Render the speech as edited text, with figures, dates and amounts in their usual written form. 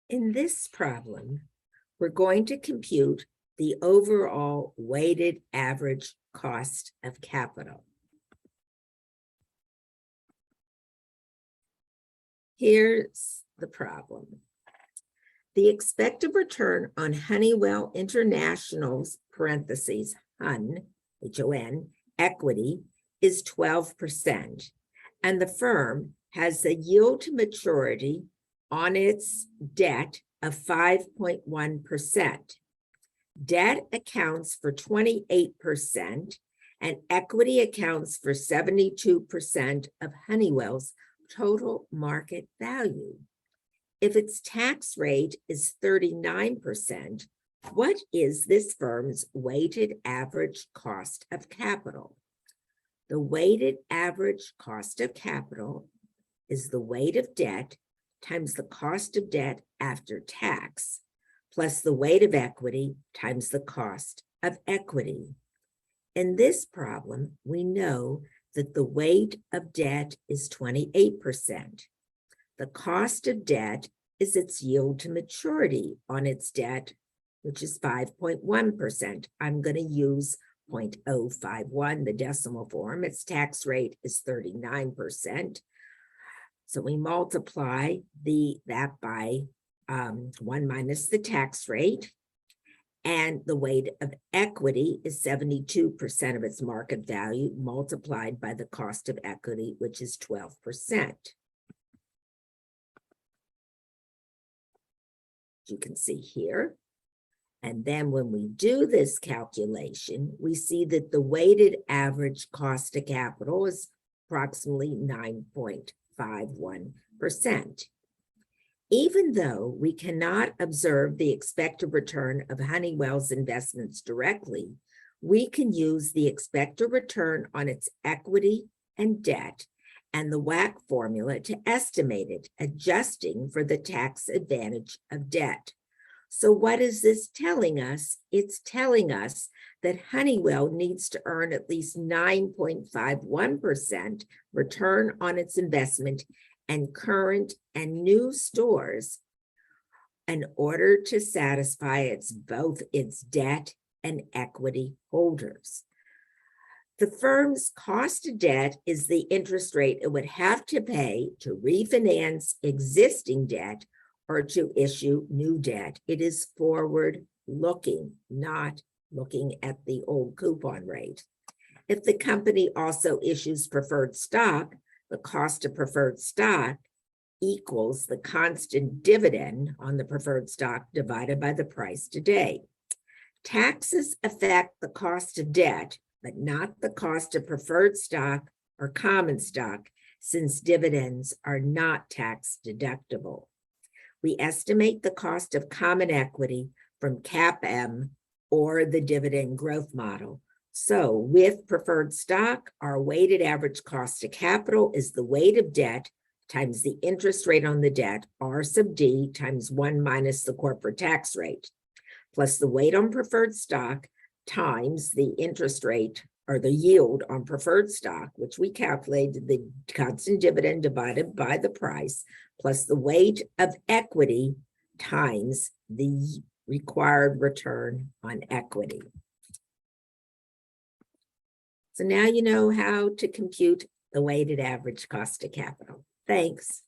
In this problem, we're going to compute the overall weighted average cost of capital. Here's the problem. The expected return on Honeywell International's parentheses HUN, H-O-N, equity is 12%, and the firm has a yield to maturity on its debt of 5.1%. Debt accounts for 28%, and equity accounts for 72% of Honeywell's total market value. If its tax rate is 39%, what is this firm's weighted average cost of capital? The weighted average cost of capital is the weight of debt times the cost of debt after tax, plus the weight of equity times the cost of equity. In this problem, we know that the weight of debt is 28%. The cost of debt is its yield to maturity on its debt, which is 5.1%. I'm going to use 0.051, the decimal form. Its tax rate is 39%. So we multiply that by 1 minus the tax rate, and the weight of equity is 72% of its market value multiplied by the cost of equity, which is 12%. You can see here. And then when we do this calculation, we see that the weighted average cost of capital is approximately 9.51%. Even though we cannot observe the expected return of Honeywell's investments directly, we can use the expected return on its equity and debt and the WACC formula to estimate it, adjusting for the tax advantage of debt. So what is this telling us? It's telling us that Honeywell needs to earn at least 9.51% return on its investment and current and new stores in order to satisfy both its debt and equity holders. The firm's cost of debt is the interest rate it would have to pay to refinance existing debt or to issue new debt. It is forward-looking, not looking at the old coupon rate. If the company also issues preferred stock, the cost of preferred stock equals the constant dividend on the preferred stock divided by the price today. Taxes affect the cost of debt, but not the cost of preferred stock or common stock, since dividends are not tax deductible. We estimate the cost of common equity from CAPM or the dividend growth model. So with preferred stock, our weighted average cost of capital is the weight of debt times the interest rate on the debt, R sub D, times 1 minus the corporate tax rate, plus the weight on preferred stock times the interest rate or the yield on preferred stock, which we calculated the constant dividend divided by the price, plus the weight of equity times the required return on equity. So now you know how to compute the weighted average cost of capital. Thanks.